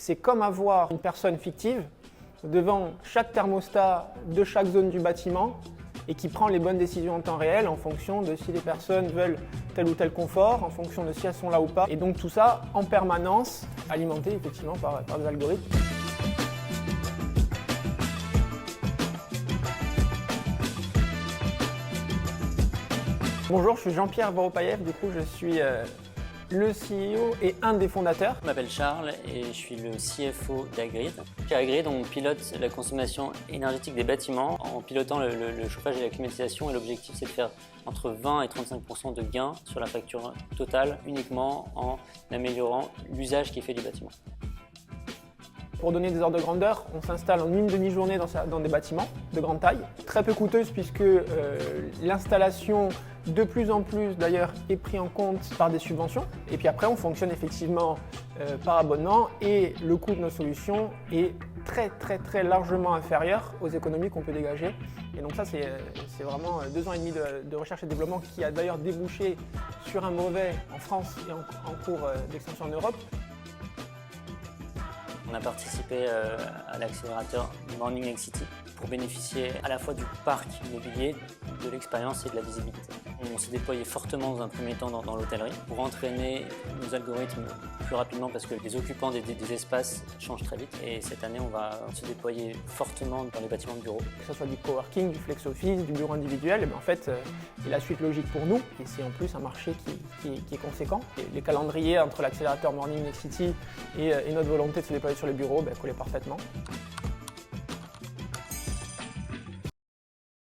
C'est comme avoir une personne fictive devant chaque thermostat de chaque zone du bâtiment et qui prend les bonnes décisions en temps réel en fonction de si les personnes veulent tel ou tel confort, en fonction de si elles sont là ou pas. Et donc tout ça en permanence, alimenté effectivement par des algorithmes. Bonjour, je suis Jean-Pierre Voropayev, du coup je suis le CEO et un des fondateurs. Je m'appelle Charles et je suis le CFO d'Agrid. Chez Agrid, on pilote la consommation énergétique des bâtiments en pilotant le chauffage et la climatisation, et l'objectif c'est de faire entre 20 et 35% de gains sur la facture totale uniquement en améliorant l'usage qui est fait du bâtiment. Pour donner des ordres de grandeur, on s'installe en une demi-journée dans des bâtiments de grande taille, très peu coûteuse puisque l'installation de plus en plus d'ailleurs est prise en compte par des subventions. Et puis après on fonctionne effectivement par abonnement et le coût de nos solutions est très largement inférieur aux économies qu'on peut dégager. Et donc ça c'est vraiment 2 ans et demi de recherche et développement qui a d'ailleurs débouché sur un brevet en France et en cours d'extension en Europe. On a participé à l'accélérateur Morning Excity pour bénéficier à la fois du parc immobilier, de l'expérience et de la visibilité. On s'est déployé fortement dans un premier temps dans l'hôtellerie pour entraîner nos algorithmes plus rapidement parce que les occupants des espaces changent très vite. Et cette année, on va se déployer fortement dans les bâtiments de bureaux. Que ce soit du coworking, du flex office, du bureau individuel, et bien en fait, c'est la suite logique pour nous. Et c'est en plus un marché qui est conséquent. Et les calendriers entre l'accélérateur Morning Excity et notre volonté de se déployer sur les bureaux collaient parfaitement.